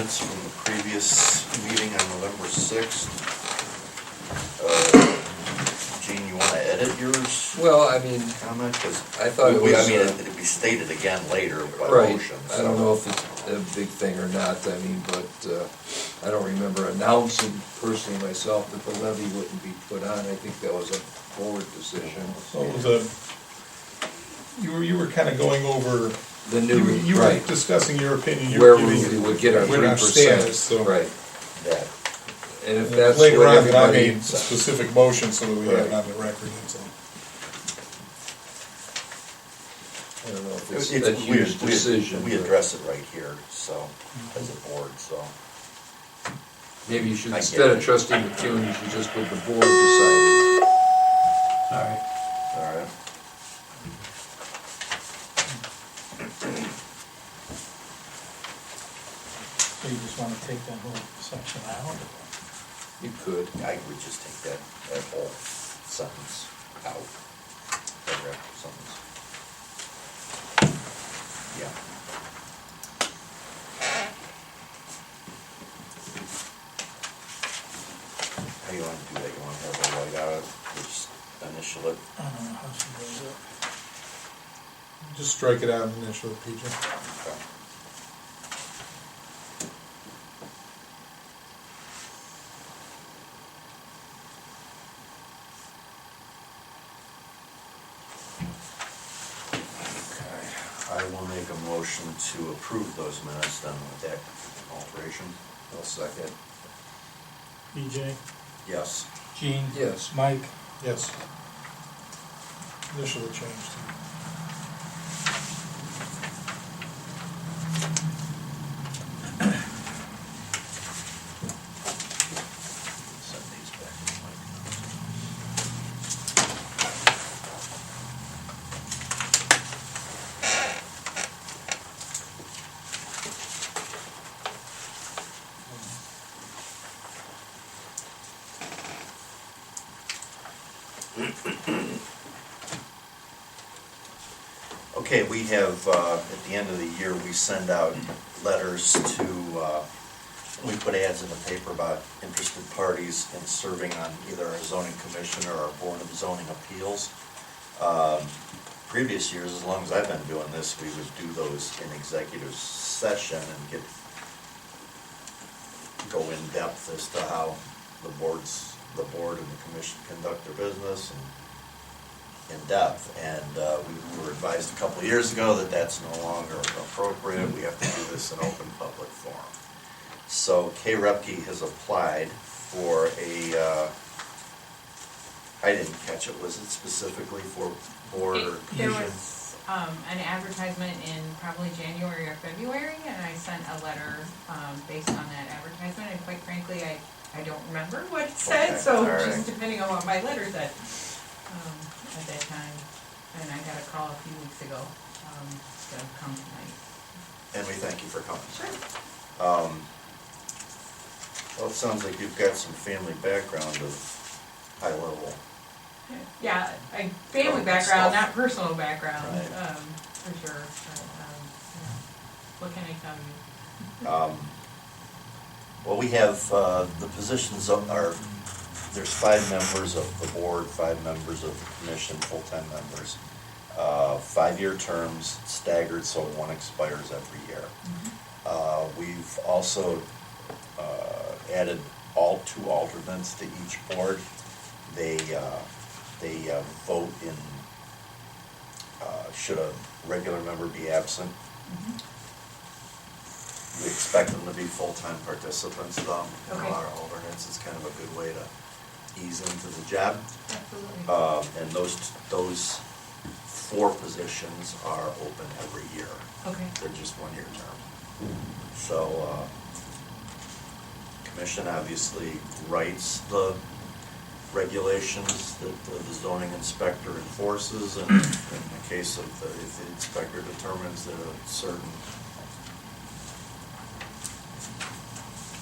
minutes from the previous meeting on November 6th. Gene, you want to edit yours? Well, I mean, Comment? Because I thought it was, I mean, it'd be stated again later by right, motion. I don't know if it's a big thing or not, I mean, but I don't remember announcing personally myself that the levy wouldn't be put on. I think that was a board decision. So it was you were kind of going over, The new, you were right, discussing your opinion. where we would get our We're 3%. not status, so. Right, That. and if And that's later what on, that I everybody, made a specific motion so that we have it Right. on the record, that's all. I don't know if It's, it's a huge decision. we but address it right here, so, as a board, so. Maybe you should, I get instead of it. trustee McCune, you should just put the board decided. Sorry. All right. So you just wanna take that whole section out? You could. I would just take that whole sentence out. Paragraph, sentence. Yeah. How do you want to do that? You want to have the white out, just initial it? I don't know how she does it. Just strike it out and initial it, PJ. Okay. I will make a motion to approve those minutes then with that alteration. I'll second. BJ, Yes. Gene? Yes. Mike? Yes. Initial change too. Send these back to Mike. Okay, we have, at the end of the year, we send out letters to, we put ads in the paper about interested parties in serving on either our zoning commission or our board of zoning appeals. Previous years, as long as I've been doing this, we would do those in executive session and go in depth as to how the board and the commission conduct their business and in depth, and we were advised a couple of years ago that that's no longer appropriate. We have to do this in open public forum. So Kay Repke has applied for a, I didn't catch it, was it specifically for board or There commission? was an advertisement in probably January or February, and I sent a letter based on that advertisement, and quite frankly, I don't remember what it said, Okay, so all right. just depending on what my letter said at that time. And I got a call a few weeks ago to come tonight. And we thank you for coming. Sure. Well, it sounds like you've got some family background of high level. Yeah, family Oh, background, stuff. not personal background, Right. for sure, but, yeah. What can I tell you? Well, we have, the positions are, there's 5 members of the board, 5 members of the commission, full-time members. 5-year terms, staggered, so one expires every year. We've also added 2 alternates to each board. They vote in, should a regular member be absent. We expect them to be full-time participants, though. Okay. Our alternates is kind of a good way to ease into the job. Absolutely. And those 4 positions are open every year. Okay. They're just 1-year term. So, commission obviously writes the regulations that the zoning inspector enforces, and in the case of if the inspector determines that a certain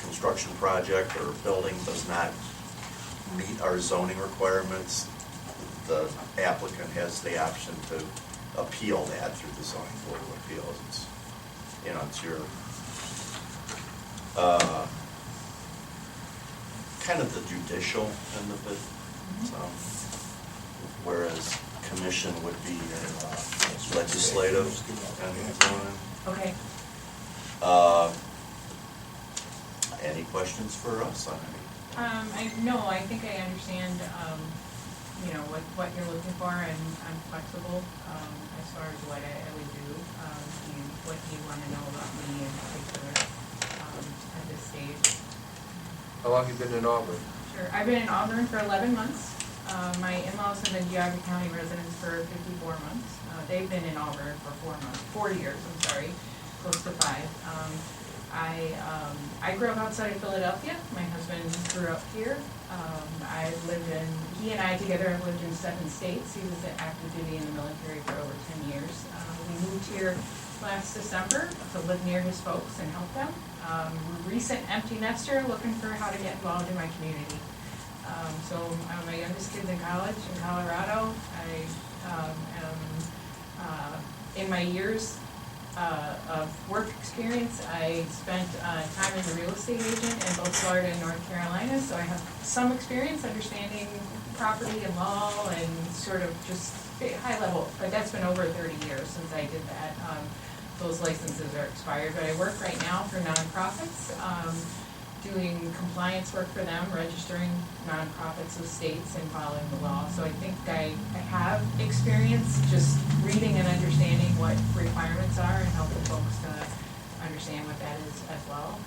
construction project or building does not meet our zoning requirements, the applicant has the option to appeal that through the zoning board of appeals. It's, it's your kind of the judicial end of it, so, whereas commission would be legislative and zoning. Okay. Any questions for us on any? No, I think I understand, you know, what you're looking for, and I'm flexible, as far as what I would do, what you wanna know about me in particular, at this stage. How long have you been in Auburn? Sure, I've been in Auburn for 11 months. My in-laws have been Geauga County residents for 54 months. They've been in Auburn for 4 years, I'm sorry, close to 5. I grew up outside of Philadelphia. My husband grew up here. He and I together have lived in 7 states. He was active duty in the military for over 10 years. We moved here last December to live near his folks and help them. Recent empty nester, looking for how to get involved in my community. So my youngest kid's in college in Colorado. I am, in my years of work experience, I spent time as a real estate agent in both Florida and North Carolina, so I have some experience understanding property and law and sort of just high level, but that's been over 30 years since I did that. Those licenses are expired, but I work right now for nonprofits, doing compliance work for them, registering nonprofits with states and following the law. So I think I have experience just reading and understanding what requirements are and helping folks to understand what that is as well.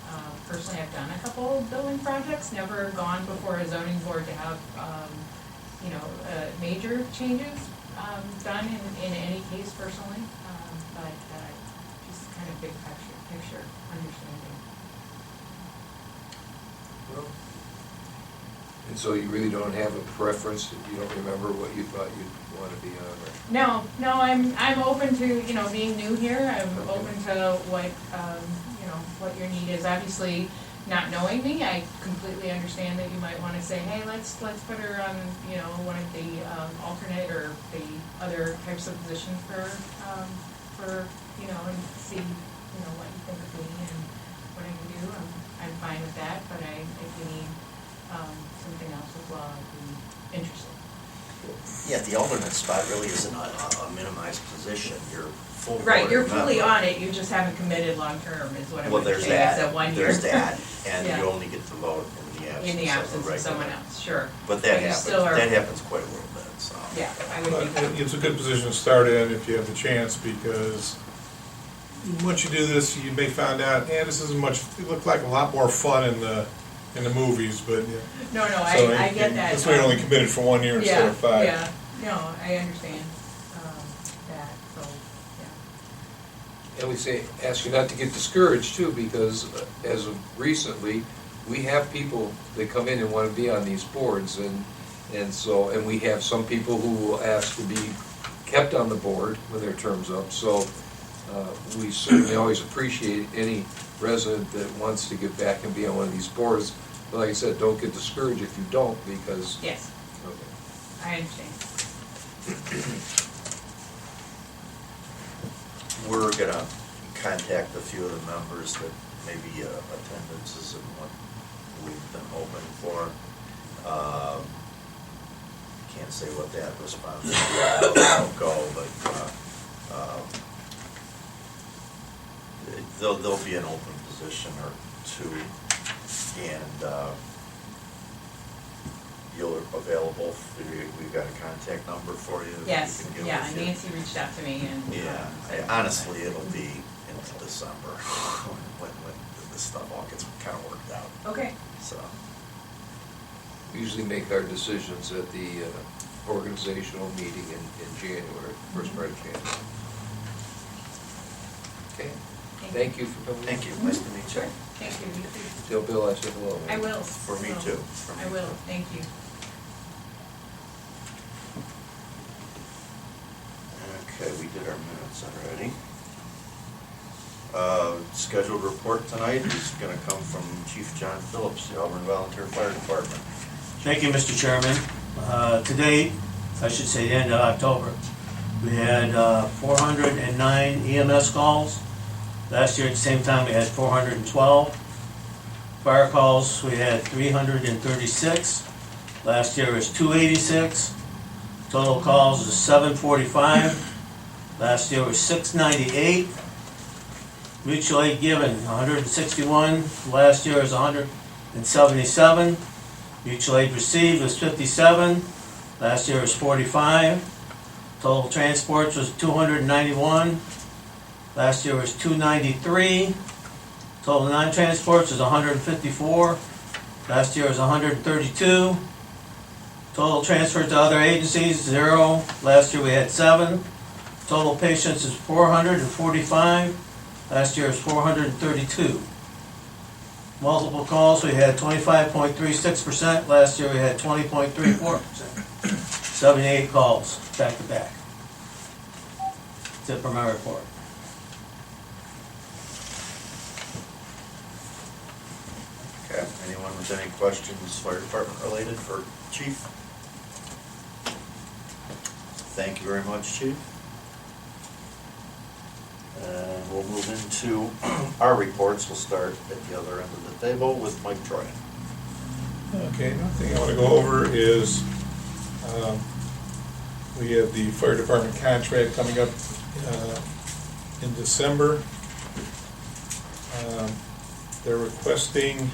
Personally, I've done a couple building projects, never gone before a zoning board to have, major changes done in any case personally, but just kind of big picture understanding. And so you really don't have a preference, you don't remember what you thought you'd want to be on, or? No, I'm open to, being new here. I'm open to what, what your need is. Obviously, not knowing me, I completely understand that you might want to say, hey, let's put her on, one of the alternate or the other types of positions for and see, what you think of me and what I can do. I'm fine with that, but if you need something else as well, I'd be interested. Yeah, the alternate spot really isn't a minimized position, you're full board Right, you're fully member. on it, you just haven't committed long-term is what I'm Well, saying. there's It's that, a 1 year. there's that, and Yeah. you only get to vote in the absence of of someone regular. else, sure. But that you happens, still are- that happens quite a little bit, so. Yeah, I would But be, it's a good position to start in if you have the chance, because once you do this, you may find out, this isn't much, it looked like a lot more fun in the movies, but. no, So I get that. That's why you're only committed for 1 year instead of 5. Yeah, no, I understand, that, so, yeah. And we say, ask you not to get discouraged too, because as of recently, we have people that come in and want to be on these boards, and we have some people who will ask to be kept on the board when their term's up, so we certainly always appreciate any resident that wants to get back and be on one of these boards. But like I said, don't get discouraged if you don't, because. Yes, Okay. I understand. We're gonna contact a few of the members that maybe attendance isn't what we've been hoping for. Can't say what that response will go, but there'll be an open position or two, and you're available. We've got a contact number for you. that we Yes, can give yeah, with you. Nancy reached out to me and. Yeah, said- honestly, it'll be into December when this stuff all gets kind of worked out, Okay, so. We usually make our decisions at the organizational meeting in January, first part of January. Okay, thank you for coming. Thank you, nice to meet you. sure, thank you, you too. Tell Bill I said hello. I will. For me too. For I me will, too. thank you. Okay, we did our minutes already. Scheduled report tonight is gonna come from Chief John Phillips, the Auburn Volunteer Fire Department. Thank you, Mr. Chairman. Today, I should say the end of October, we had 409 EMS calls. Last year at the same time, we had 412. Fire calls, we had 336. Last year was 286. Total calls is 745. Last year was 698. Mutual aid given, 161. Last year was 177. Mutual aid received was 57. Last year was 45. Total transports was 291. Last year was 293. Total non-transports was 154. Last year was 132. Total transfers to other agencies, 0. Last year we had 7. Total patients is 445. Last year was 432. Multiple calls, we had 25.36%. Last year we had 20.34%. 78 calls, back to back. That's it for my report. Okay, anyone with any questions, fire department related for chief? Thank you very much, chief. And we'll move into our reports. We'll start at the other end of the table with Mike Troy. Okay, one thing I want to go over is, we have the fire department contract coming up in December. They're requesting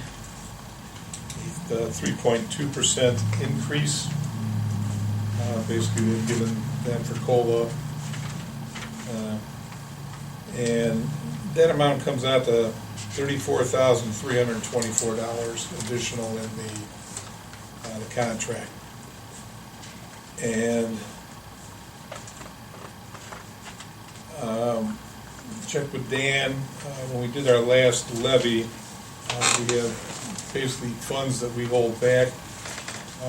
the 3.2% increase. Basically, they've given them for COLA. And that amount comes out to $34,324 additional in the contract. And checked with Dan, when we did our last levy, we have basically funds that we hold back,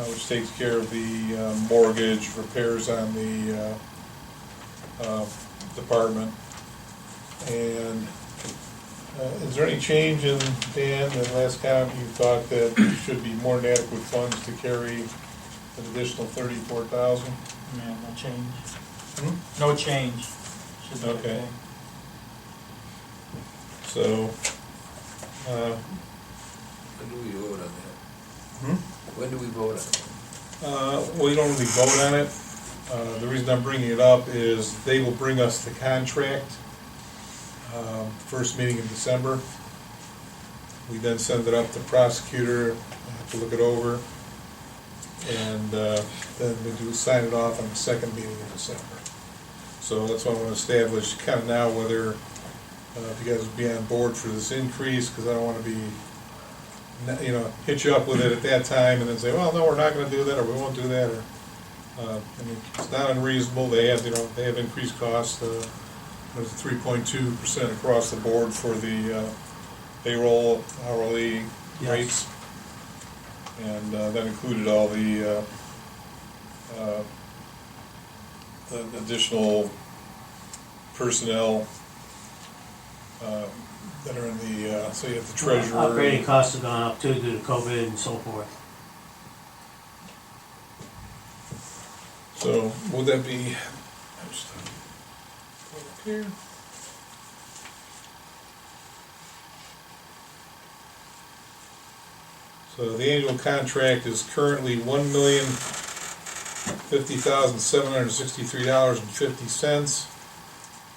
which takes care of the mortgage, repairs on the department. And is there any change in, Dan, the last count you thought that there should be more than adequate funds to carry an additional 34,000? Yeah, no change. No change. Should be Okay. So, When do we vote on that? hmm? When do we vote on it? We don't really vote on it. The reason I'm bringing it up is they will bring us the contract, first meeting in December. We then send it up to the prosecutor to look it over, and then we do sign it off on the second meeting in December. So that's why I want to establish kind of now whether if you guys would be on board for this increase, because I don't want to be, hit you up with it at that time and then say, well, no, we're not going to do that, or we won't do that, or, I mean, it's not unreasonable. They have, they have increased costs. There's 3.2% across the board for the payroll hourly Yes. rates. And that included all the additional personnel that are in the, so you have the treasurer. Operating costs have gone up too due to COVID and so forth. So would that be, I'm just pull it up here. So the annual contract is currently $1,050,763.50.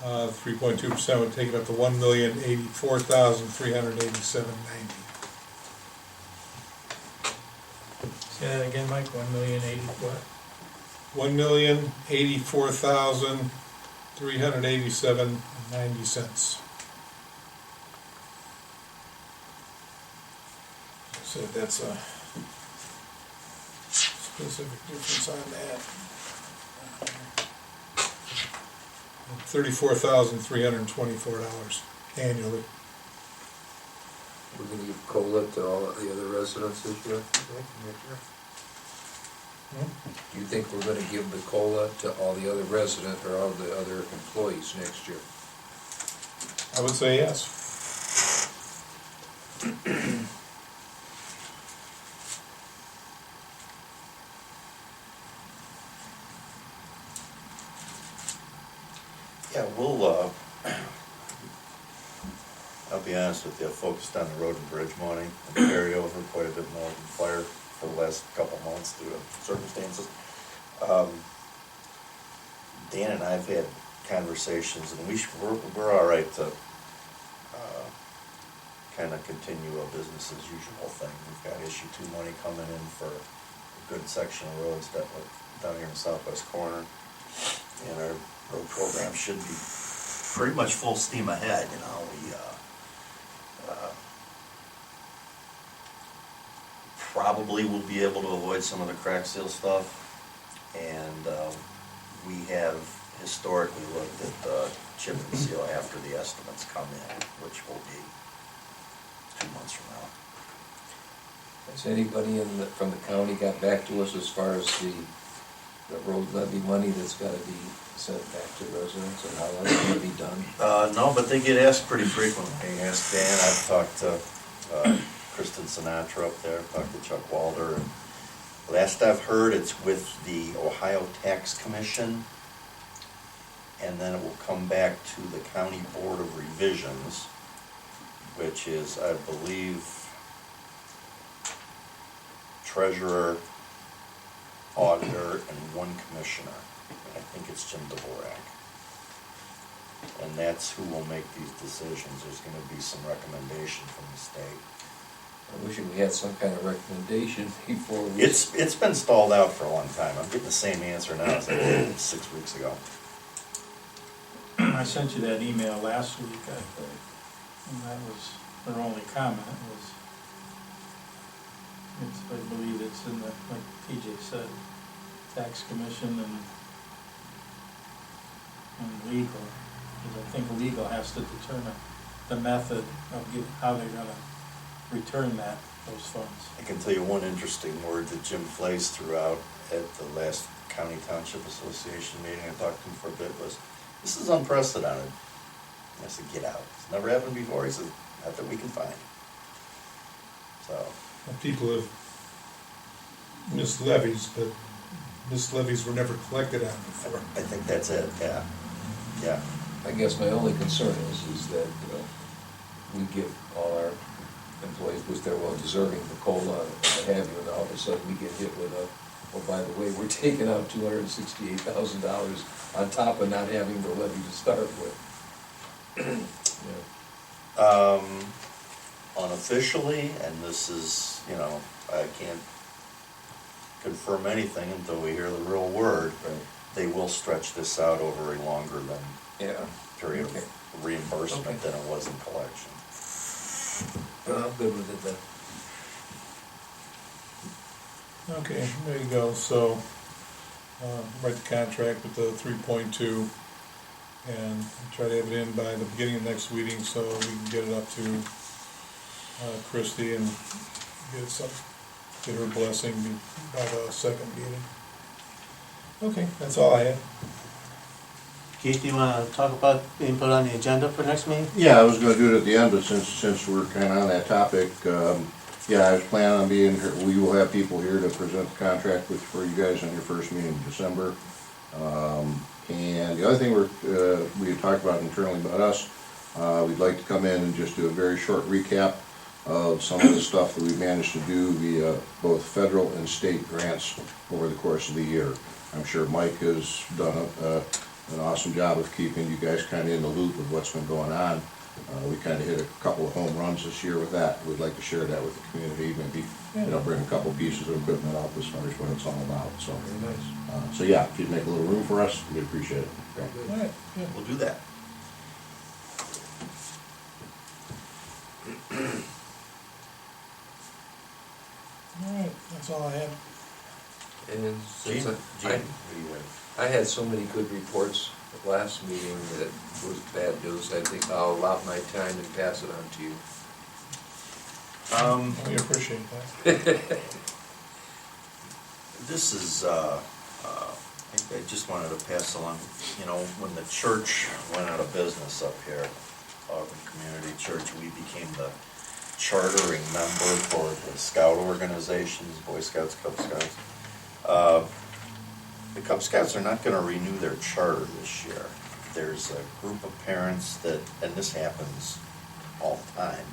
3.2% would take it up to $1,084,387.90. Say that again, Mike, 1,080,000 what? $1,084,387.90. So that's a specific difference on that. $34,324 annually. We're gonna give COLA to all the other residents this year? Do you think we're gonna give the COLA to all the other residents or all the other employees next year? I would say yes. Yeah, we'll, I'll be honest with you, I focused on the road and bridge money and carryover quite a bit more than fire for the last couple months due to circumstances. Dan and I have had conversations, and we're all right to kind of continue a business as usual thing. We've got issue 2 money coming in for a good section of roads down here in the southwest corner, and our road program should be pretty much full steam ahead. You know, we probably will be able to avoid some of the crack seal stuff, and we have historically looked at chip and seal after the estimates come in, which will be 2 months from now. Has anybody from the county got back to us as far as the road levy money that's gotta be sent back to residents and how that's gonna be done? No, but they get asked pretty frequently. I asked Dan, I've talked to Kristen Sinatra up there, I've talked to Chuck Walder, and last I've heard, it's with the Ohio Tax Commission, and then it will come back to the County Board of Revisions, which is, I believe, treasurer, auditor, and 1 commissioner. I think it's Jim Dvorak. And that's who will make these decisions. There's gonna be some recommendation from the state. I wish we had some kind of recommendation before we. It's been stalled out for a long time. I'm getting the same answer now as I did 6 weeks ago. I sent you that email last week, I think, and that was their only comment was, I believe it's in the, like TJ said, tax commission and legal, because I think legal has to determine the method of how they're gonna return those funds. I can tell you one interesting word that Jim Flays threw out at the last County Township Association meeting. I talked to him for a bit, was, "This is unprecedented." I said, "Get out. It's never happened before." He said, "Not that we can find." So. Well, people have missed levies, but missed levies were never collected on before. I think that's it, yeah. Yeah. I guess my only concern is that we give all our employees, which they're well deserving, the COLA and what have you, and all of a sudden we get hit with oh, by the way, we're taking out $268,000 on top of not having the levy to start with. Yeah. Unofficially, and this is, I can't confirm anything until we hear the real word, Right. they will stretch this out over a longer than Yeah. period Okay. of reimbursement Okay. than it was in collection. Well, I'm good with it then. Okay, there you go, so, write the contract with the 3.2, and try to have it in by the beginning of next meeting, so we can get it up to Christie and get her blessing by the second meeting. Okay, that's all I have. Keith, do you wanna talk about being put on the agenda for next meeting? Yeah, I was gonna do it at the end, but since we're kinda on that topic, yeah, I was planning on being here, we will have people here to present the contract for you guys on your first meeting in December. And the other thing we had talked about internally about us, we'd like to come in and just do a very short recap of some of the stuff that we managed to do via both federal and state grants over the course of the year. I'm sure Mike has done an awesome job of keeping you guys kind of in the loop of what's been going on. We kind of hit a couple of home runs this year with that. We'd like to share that with the community, maybe, bring a couple pieces of equipment up as far as what it's all about, so. Very nice. So yeah, if you'd make a little room for us, we'd appreciate it. Very good. All right, yeah. We'll do that. All right, that's all I have. And since Gene, I what do you have? I had so many good reports at last meeting that was bad news, I think I'll allot my time and pass it on to you. We appreciate that. This is, I just wanted to pass along, when the church went out of business up here, Auburn Community Church, we became the chartering member for the scout organizations, Boy Scouts, Cub Scouts. The Cub Scouts are not gonna renew their charter this year. There's a group of parents that, and this happens all the time.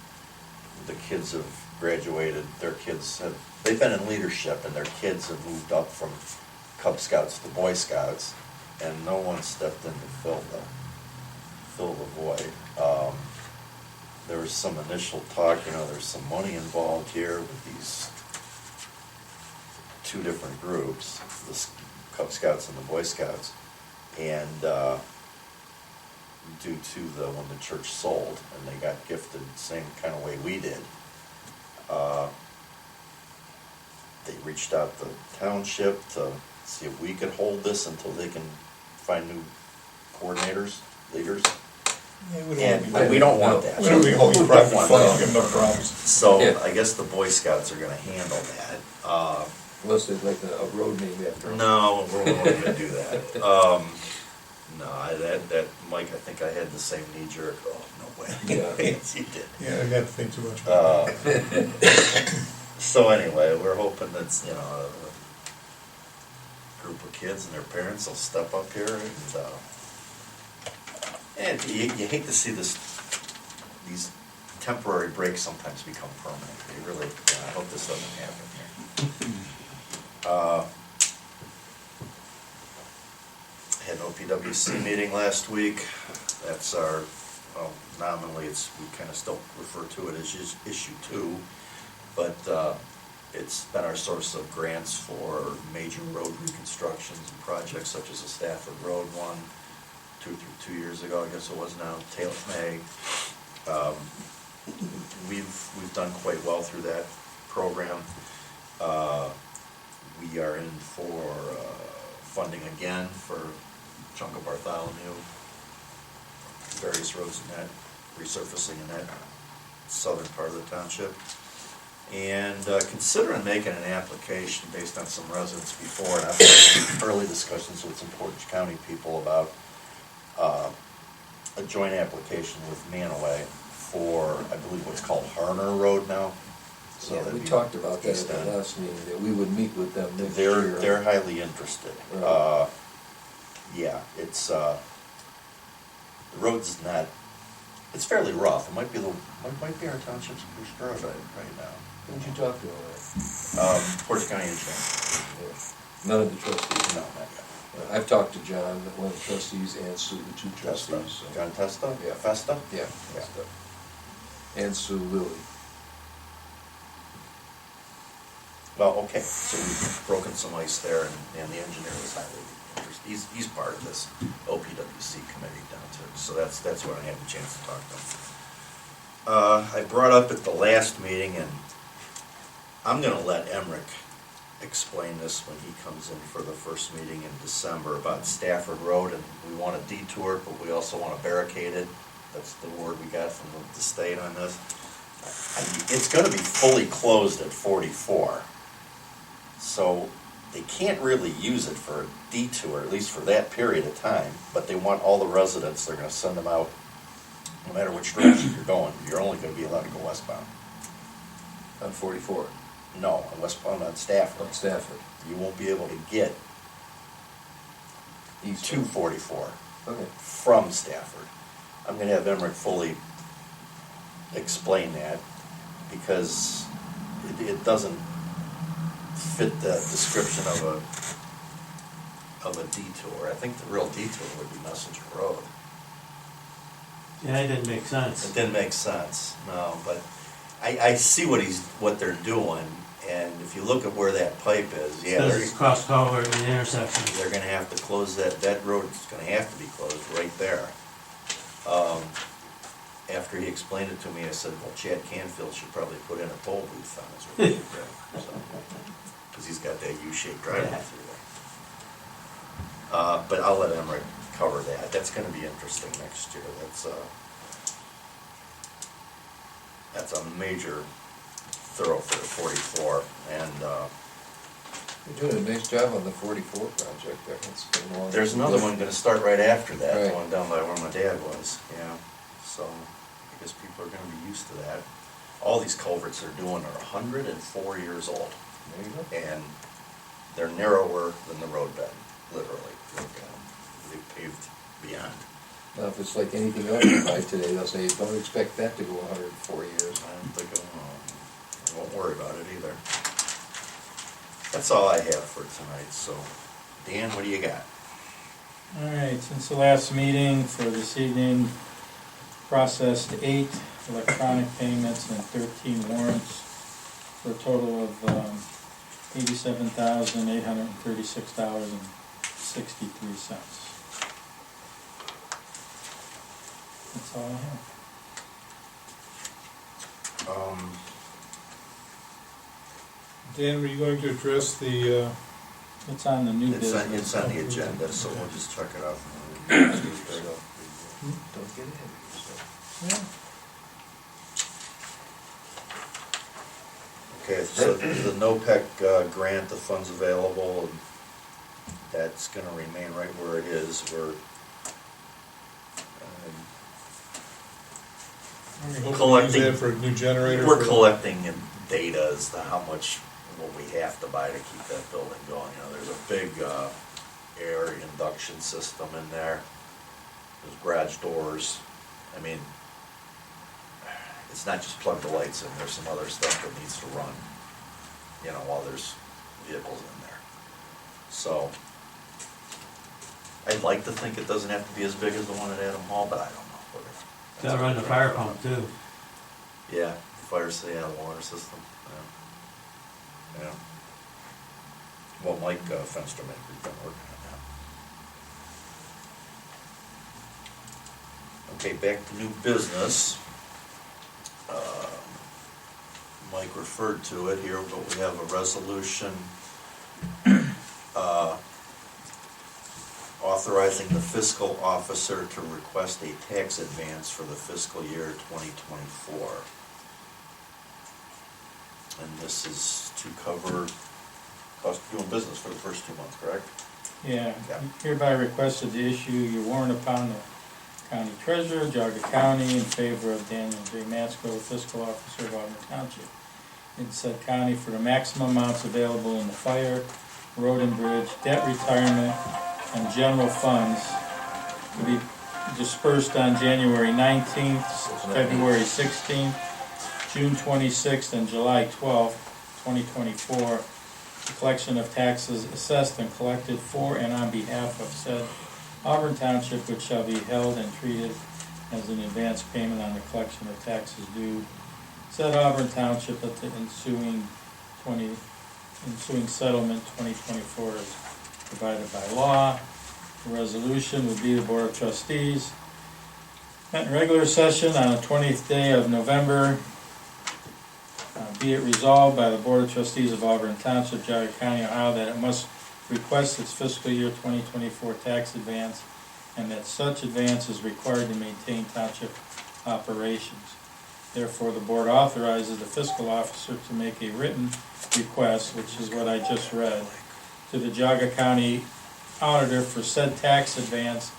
The kids have graduated, they've been in leadership, and their kids have moved up from Cub Scouts to Boy Scouts, and no one stepped in to fill the void. There was some initial talk, there's some money involved here with these two different groups, the Cub Scouts and the Boy Scouts, and due to when the church sold and they got gifted the same kind of way we did, they reached out to the township to see if we could hold this until they can find new coordinators, leaders. Yeah, But we don't want that. We don't We want don't private want funds, that. give them no problems. So Yeah. I guess the Boy Scouts are gonna handle that. Unless they'd like a road name after them. No, we're not gonna do that. That Mike, I think I had the same knee jerk, oh, no way. Yeah. Yes, you did. Yeah, I got to think too much about it. So anyway, we're hoping that's, a group of kids and their parents will step up here and you hate to see these temporary breaks sometimes become permanent. They really, I hope this doesn't happen here. Had an OPWC meeting last week. That's our, nominally we kind of still refer to it as issue 2, but it's been our source of grants for major road reconstructions and projects such as the Stafford Road one, 2 years ago, I guess it was now, May. We've done quite well through that program. We are in for funding again for a chunk of Bartholomew, various roads in that, resurfacing in that southern part of the township. And considering making an application based on some residents before, and I've had some early discussions with some Portage County people about a joint application with Manaway for, I believe, what's called Harner Road now. So Yeah, that'd we be talked about that east at the end. last meeting, that we would meet with them next year. They're highly interested. Right. Yeah, it's, the road's not, it's fairly rough. It might be our township's worst road right now. Who'd you talk to on that? Portage County Engineering. Yeah. None of the trustees? No, not yet. I've talked to John, one of the trustees, and Sue, the two Testa. trustees. so- John Testa? Yeah. Festa? Yeah, Yeah. stuff. And Sue Lilly. Well, okay, so we've broken some ice there, and the engineer was highly interested. He's part of this OPWC committee down too, so that's when I had the chance to talk to him. I brought up at the last meeting, and I'm gonna let Emmerich explain this when he comes in for the first meeting in December about Stafford Road, and we want a detour, but we also want to barricade it. That's the word we got from the state on this. It's gonna be fully closed at 44. So they can't really use it for a detour, at least for that period of time, but they want all the residents, they're gonna send them out, no matter which direction you're going, you're only gonna be allowed to go westbound. On 44, No, westbound on Stafford. on Stafford. You won't be able to get East. to 44 Okay. from Stafford. I'm gonna have Emmerich fully explain that, because it doesn't fit the description of a detour. I think the real detour would be Messenger Road. Yeah, that didn't make sense. It didn't make sense, no, but I see what they're doing, and if you look at where that pipe is, yeah, Because it's cross culvert in the intersection. they're gonna have to close that road is gonna have to be closed right there. After he explained it to me, I said, well, Chad Canfield should probably put in a toll booth on his road, because he's got that U-shaped driveway through there. But I'll let Emmerich cover that. That's gonna be interesting next year. That's a major thoroughfare, 44, and You're doing a nice job on the 44 project there. It's been a long. there's another one gonna start right after that, the Right. one down by where my dad was, yeah. So I guess people are gonna be used to that. All these culverts they're doing are 104 years old, There you go. and they're narrower than the roadbed, literally. They paved beyond. Now, if it's like anything else you buy today, they'll say, don't expect that to go 104 years. I don't think I won't worry about it either. That's all I have for tonight, so, Dan, what do you got? All right, since the last meeting for this evening, processed 8 electronic payments and 13 warrants for a total of $87,836.63. That's all I have. Dan, were you going to address the, It's on the new It's business. on the agenda, so we'll just check it out. Don't get ahead of yourself. Yeah. Okay, so the NOPEC grant, the funds available, and that's gonna remain right where it is. I mean, hopefully use Collecting- that for a new generator? We're for the- collecting data as to how much what we have to buy to keep that building going. You know, there's a big air induction system in there. There's garage doors. I mean, it's not just plug the lights in. There's some other stuff that needs to run, you know, while there's vehicles in there. So, I'd like to think it doesn't have to be as big as the one at Adam Hall, but I don't know. Gotta run the fire pump too. Yeah, fire water system, yeah. Well, Mike Fenstermaker's been working on that. Okay, back to new business. Mike referred to it here, but we have a resolution authorizing the fiscal officer to request a tax advance for the fiscal year 2024. And this is to cover cost of doing business for the first 2 months, correct? Yeah, Yeah. hereby requested to issue your warrant upon the county treasurer, Jaga County, in favor of Daniel J. Matsko, fiscal officer of Auburn Township, in said county for the maximum amounts available in the fire, road and bridge, debt retirement, and general funds to be dispersed on January 19th, February 16th, June 26th, and July 12th, 2024. The collection of taxes assessed and collected for and on behalf of said Auburn Township, which shall be held and treated as an advance payment on the collection of taxes due said Auburn Township at the ensuing settlement 2024 is provided by law. The resolution would be the Board of Trustees met in regular session on the 20th day of November. Be it resolved by the Board of Trustees of Auburn Township, Jogga County, Ohio, that it must request its fiscal year 2024 tax advance, and that such advance is required to maintain township operations. Therefore, the board authorizes the fiscal officer to make a written request, which is what I just read, to the Jogga County auditor for said tax advance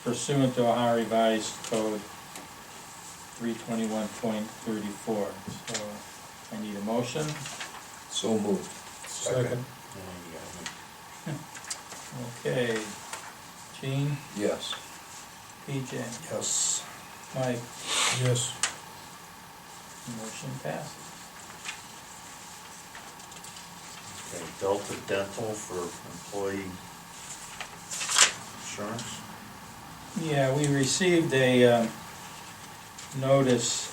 pursuant to Ohio Revised Code 321.34. So I need a motion. So moved. Second. Okay. Gene, Yes. PJ, Yes. Mike, Yes. motion passes. Okay, Delta Dental for employee insurance. Yeah, we received a notice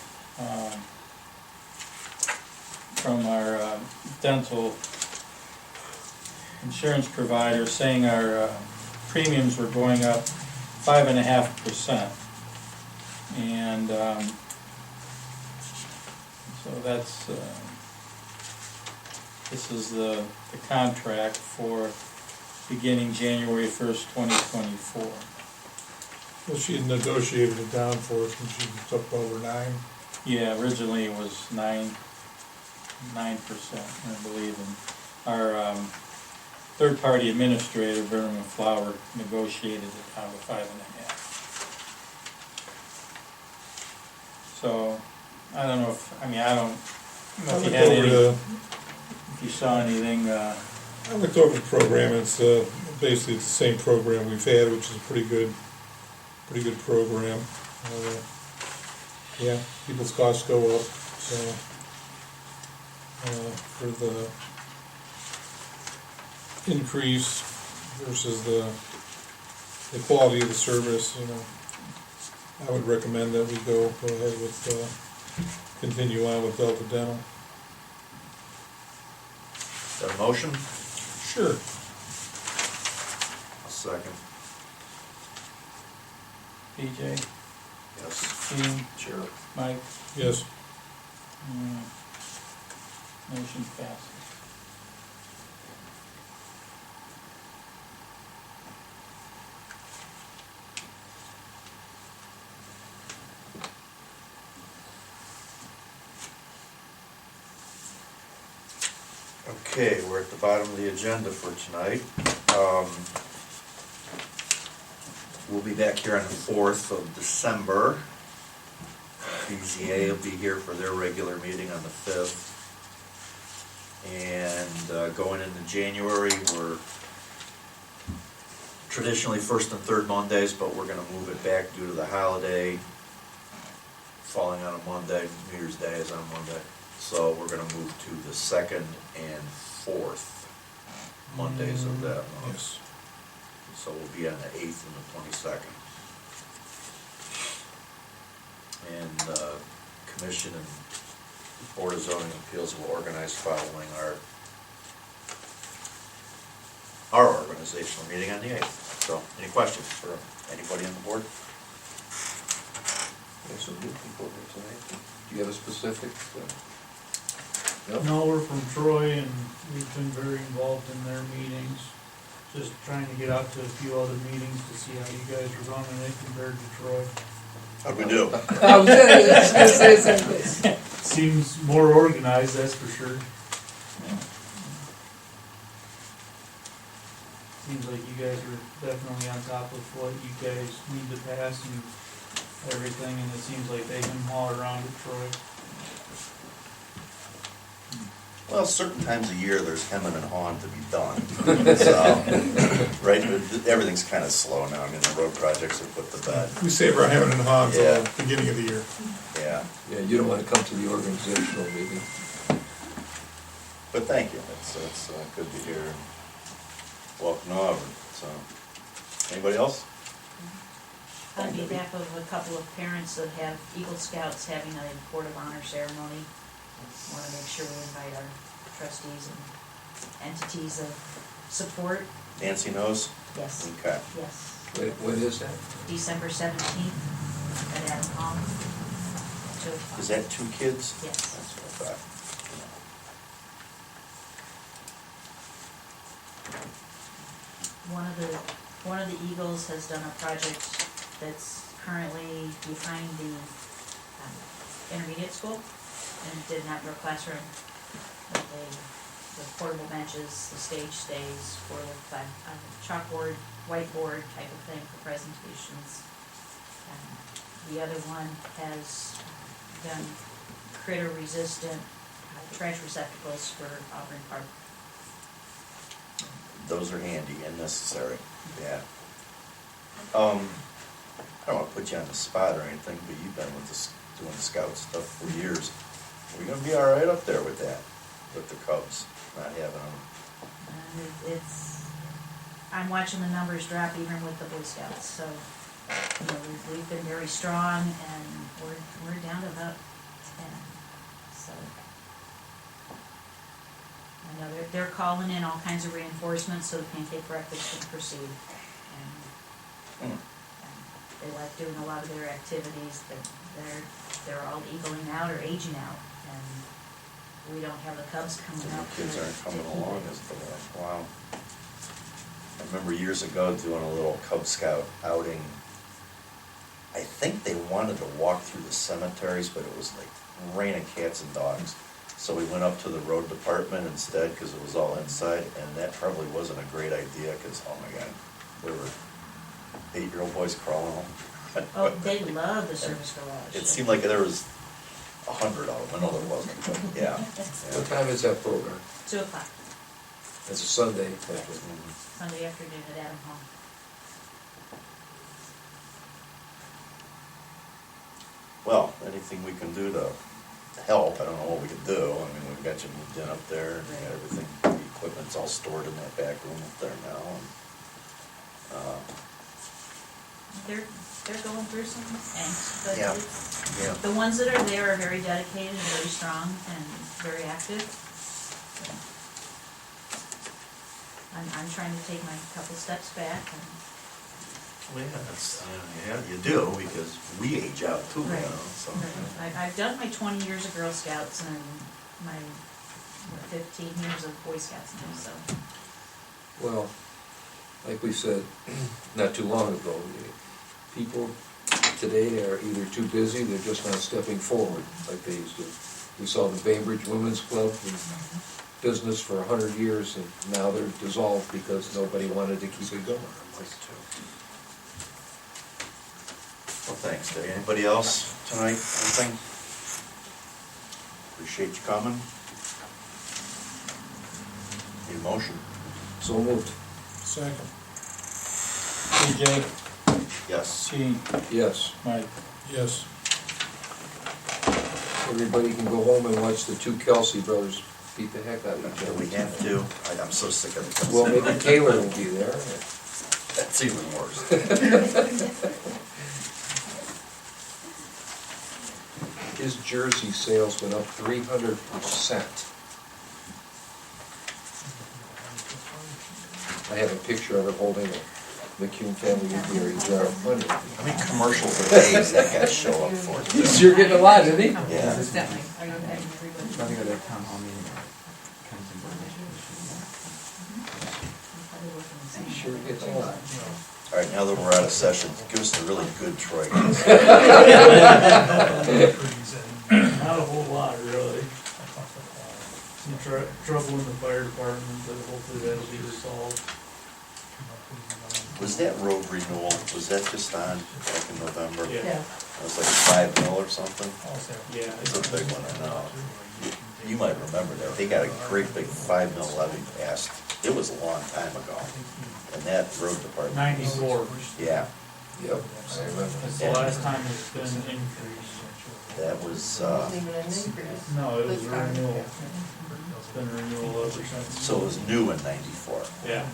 from our dental insurance provider saying our premiums were going up 5.5%. And so that's, this is the contract for beginning January 1st, 2024. Well, she had negotiated it down for us when she was up over 9. Yeah, originally it was 9%, I believe, and our third-party administrator, Vernon Flower, negotiated it down to 5.5. So, I don't know if, I don't know if you had any, if you saw anything, I looked over the program, it's basically the same program we've had, which is pretty good. pretty good program. Yeah, people's costs go up, so, for the increase versus the quality of the service, I would recommend that we go ahead with, continue on with Delta Dental. Is that a motion? Sure. A second. BJ, Yes. Gene, Sure. Mike, Yes. motion passes. Okay, we're at the bottom of the agenda for tonight. We'll be back here on the 4th of December. BZA will be here for their regular meeting on the 5th. And going into January, we're traditionally first and third Mondays, but we're gonna move it back due to the holiday falling on a Monday. New Year's Day is on Monday. So we're gonna move to the 2nd and 4th Mondays of that month. Yes. So we'll be on the 8th and the 22nd. And Commission and Board of Zoning Appeals will organize following our organizational meeting on the 8th. So, any questions for anybody on the board? There's some new people here tonight. Do you have a specific? No, we're from Troy and we've been very involved in their meetings. Just trying to get out to a few other meetings to see how you guys are running it compared to Troy. How'd we do? I was gonna say something. Seems more organized, that's for sure. Seems like you guys are definitely on top of what you guys need to pass and everything, and it seems like they can haul around at Troy. Well, certain times of year, there's hemming and hawing to be done. So, right, everything's kind of slow now. I mean, the road projects are put to bed. We save our hemming and hawing till Yeah. the beginning of the year. Yeah, Yeah, you don't wanna come to the organizational meeting. but thank you. It's good to hear. Welcome to Auburn. So, anybody else? On behalf of a couple of parents that have Eagle Scouts having a Board of Honor ceremony, I want to make sure we invite our trustees and entities of support. Nancy knows? Yes, Okay. yes. When is that? December 17th at Adam Hall. 2 o'clock. Is that 2 kids? Yes. That's what I thought. One of the Eagles has done a project that's currently behind the intermediate school and didn't have their classroom. But the portable benches, the stage stays for the chalkboard, whiteboard type of thing for presentations. The other one has done critter resistant trash receptacles for Auburn Park. Those are handy and necessary, yeah. I don't wanna put you on the spot or anything, but you've been with this, doing scout stuff for years. Are we gonna be all right up there with that, with the Cubs, not having them? I'm watching the numbers drop even with the Boy Scouts, so, we've been very strong and we're down to about 10, so. I know they're calling in all kinds of reinforcements so the pancake breakfast can proceed. And they like doing a lot of their activities, but they're all eagling out or aging out, and we don't have the Cubs coming The out. kids aren't to coming keep along it. as the, wow. I remember years ago doing a little Cub Scout outing. I think they wanted to walk through the cemeteries, but it was like raining cats and dogs. So we went up to the road department instead, because it was all inside, and that probably wasn't a great idea, because, oh my God, there were 8-year-old boys crawling home. Oh, they love the service garage. It seemed like there was 100 of them. I know there wasn't, but yeah. What time is that program? 2 o'clock, It's a Sunday. Mhm. Sunday afternoon at Adam Hall. well, anything we can do to help, I don't know what we can do. I mean, we've got you moved in up there, and we got everything, the equipment's all stored in that back room up there now, and, They're going through some angst, but Yeah. it's, yeah. the ones that are there are very dedicated and very strong and very active. I'm trying to take my couple steps back and. Well, yeah, that's, yeah, you do, because we age out too, you Right. know, so. I've done my 20 years of Girl Scouts and my 15 years of Boy Scouts now, so. Well, like we said not too long ago, people today are either too busy, they're just not stepping forward like they used to. We saw the Bainbridge Women's Club in business for 100 years, and now they're dissolved because nobody wanted to keep it going. Well, thanks, Dave. Anybody else tonight, anything? Appreciate you coming. Need a motion? So moved. Second. TJ, Yes. Gene, Yes. Mike. Yes. Everybody can go home and watch the two Kelsey brothers beat the heck out of each Do other. we have to? I'm so sick of it. Well, maybe Taylor will be there. That's even worse. His jersey sales went up 300%. I have a picture of it holding a McCune family beer jar of money. How many commercials a day does that guy show up for? He's sure getting a lot, isn't he? Yeah. Definitely, I know that everybody. Probably go to a town hall meeting. He's sure getting a lot. All right, now that we're out of session, give us the really good Troy. Not a whole lot, really. Some trouble in the fire department, but hopefully that'll be resolved. Was that road renewal, was that just on back in November? Yeah. It was like 5 mil or something? Yeah. It's a big one, I know. You might remember that. They got a great big 5 mil levy passed. It was a long time ago. And that road department. 94. Yeah, Yep, I remember. That's the last time it's been increased. that was, No, it was a renewal. It's been a renewal ever since. so it was new in 94. Yeah.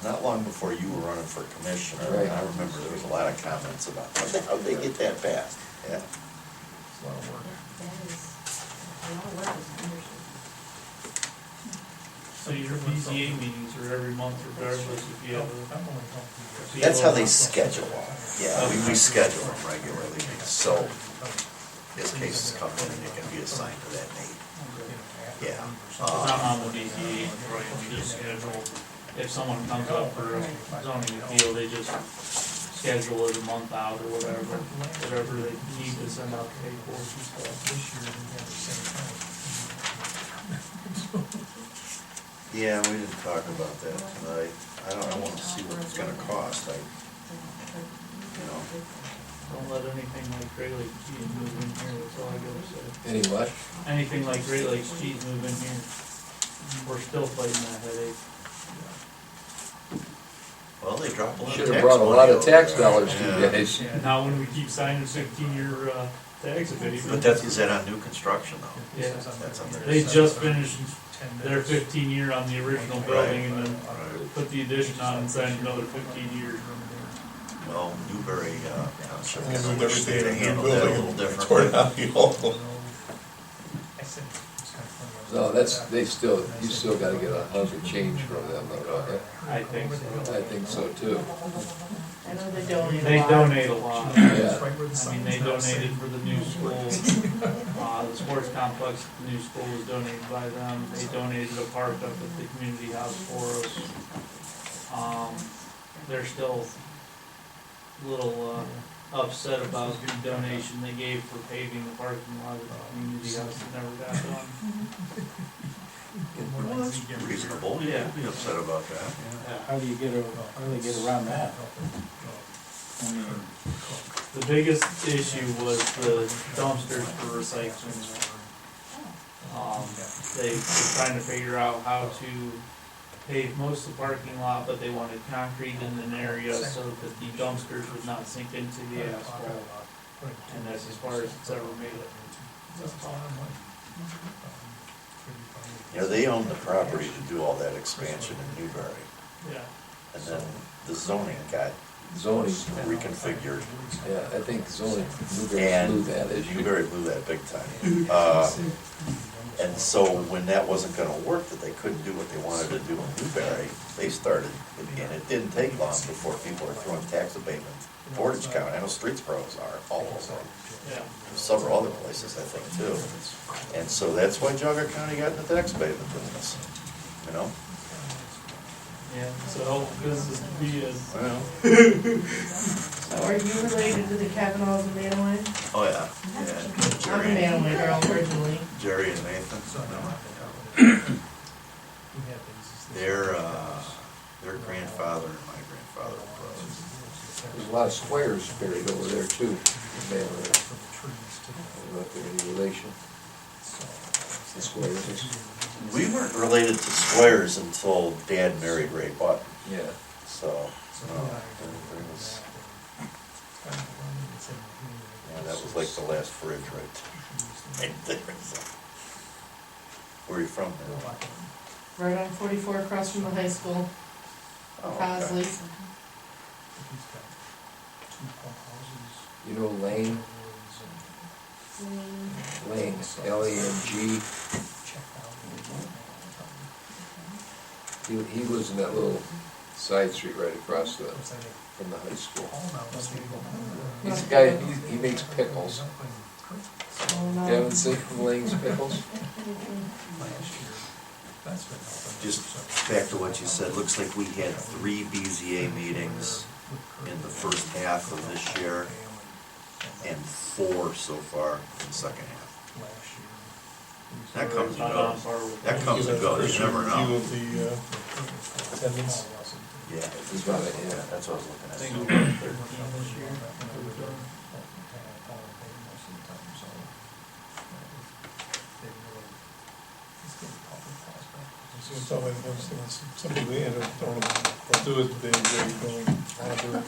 Not long before you were running for commissioner, Right. and I remember there was a lot of comments about, how'd they get that passed? Yeah. That is, a lot of work is understood. So your BZA meetings are every month regardless if you have a. That's how they schedule them. Yeah, we schedule them regularly, so this case is coming and it can be assigned to that date. Yeah. I'm on the BZA, right, we just schedule, if someone comes up for a zoning appeal, they just schedule it a month out or whatever they need to send out the paperwork and stuff. Yeah, we didn't talk about that tonight. I want to see what it's gonna cost, you know. Don't let anything like Great Lakes cheese move in here, that's all I gotta say. Any what? Anything like Great Lakes cheese move in here, we're still fighting that headache. Well, they dropped a lot of Should have tax brought a money lot of over tax there. dollars to Yeah. you guys. Now when we keep signing 15-year tax abatements. But that's, is that on new construction though? Yeah. That's on their. They just finished their 15-year on the original building and then Right. put the addition on and signed another 15 years. Well, Newberry Township, And I with wish they'd have everything in the handled that a little building, tore differently. down the old. No, you still gotta get a hunk of change from them, though, don't you? I think so. I think so too. I know they donate They donate a lot. Yeah. I mean, they donated for the new school. The sports complex at the new school was donated by them. They donated a park up at the community house for us. They're still a little upset about the donation they gave for paving the parking lot at the community house that never got done. Well, that's reasonable, yeah, be upset about that. How do they get around that? I mean, The biggest issue was the dumpsters for recycling. They were trying to figure out how to pave most of the parking lot, but they wanted concrete in an area so that the dumpsters would not sink into the asphalt. And that's as far as it's ever made it. You know, they own the property to do all that expansion in Newberry, Yeah. and then the zoning got Zoning, reconfigured, yeah, I think zoning, Newberry and blew that issue. Newberry blew that big time. And so when that wasn't gonna work, that they couldn't do what they wanted to do in Newberry, they started, and it didn't take long before people are throwing tax abatement. Portage County, I know Streets Pros are all over. Yeah. Several other places, I think, too. And so that's why Jogga County got in the tax abatement business, you know? Yeah, so business to be in. Well, So are you related to the Kavanaughs and Manaway? oh, yeah, I'm yeah. a Jerry, Manaway girl originally. Jerry and Nathan, their grandfather and my grandfather were brothers. There's a lot of squares buried over there too. They were, I don't know if they're any relation. The squares. We weren't related to Squires until Dad married Ray Button, Yeah. so, there was, yeah, that was like the last fridge right there. So. Where are you from, man? Right on 44 across from the high school, Oh, okay. Cosley. You know Lane? Lane, Lang. He lives in that little side street right across from the high school. He's a guy, he makes pickles. Oh, no. You haven't seen Lane's pickles? Just back to what you said, looks like we had 3 BZA meetings in the first half of this year, and 4 so far in the second half. That comes and Not on goes. par with. That comes and goes, you never View know. of the attendance. Yeah, He's about it, yeah. that's what I was looking I at. think we're on 13 this year. Some people end up don't do it, they don't want to do it.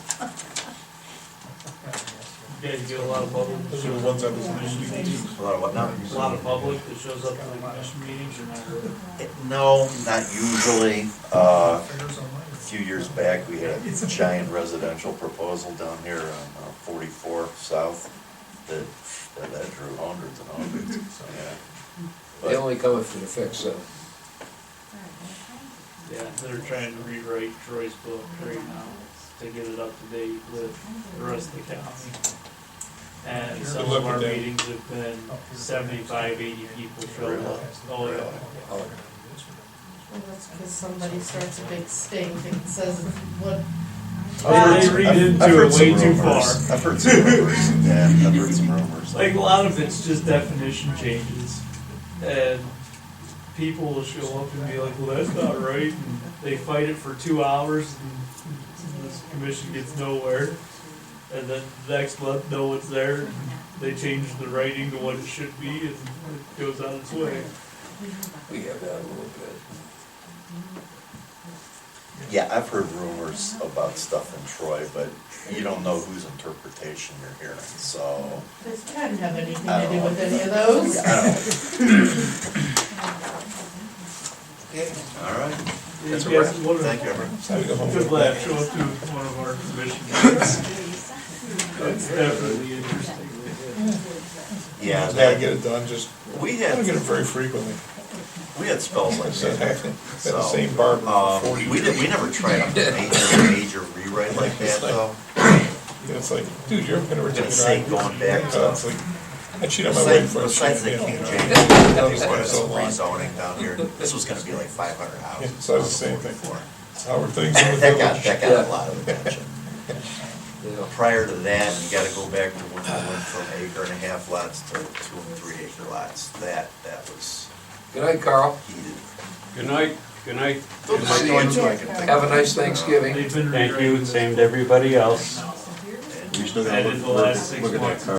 You guys get a lot of public. Those are the ones I was meeting. A lot of what now? A lot of public that shows up to the commission meetings or not really? No, not usually. A few years back, we had a giant residential proposal down here on 44 South that drew hundreds and hundreds, yeah. They only come if it affects them. Yeah, they're trying to rewrite Troy's book right now to get it up to date with the rest of the county. And some of our meetings have been 75, 80 people show up. Oh, yeah. Well, that's because somebody starts a big stink and says what. They read into it way too far. I've heard some rumors, yeah, I've heard some rumors. Like, a lot of it's just definition changes. And people will show up and be like, well, that's not right. And they fight it for 2 hours and this commission gets nowhere. And then next month, no one's there. And they change the writing to what it should be and it goes on its way. We have that a little bit. Yeah, I've heard rumors about stuff in Troy, but you don't know whose interpretation you're hearing, so. This can't have anything to do with any of those. All right. You That's a guys wrap. wonder- Thank you, everyone. Good glad show up to one of our commission meetings. That's definitely interesting. Yeah, Gotta that, get it done, just, we I don't get it had, very frequently. we had spells like I've that. been the same barber for 40 We years. never tried a major rewrite like that, though. It's like, dude, you're ever gonna return Gonna say your going back to- It's like, I cheat on my wife Besides for a the cheat. King Yeah. James, they wanted so some long. rezoning down here. This was gonna be like 500 houses. Yeah, so it's the same thing. Before. How are things in the That got village? a lot of attention. You know, Prior to that, you gotta go back to when we went from 1.5 acre lots to 2 and 3 acre lots. That was good night, Carl. heated. Good night, good night. Those are See the only you. two I can think of. Have a nice Thanksgiving. They've been Thank rewriting you, this same to everybody else. We still I gotta did the look last 6 at that months. car.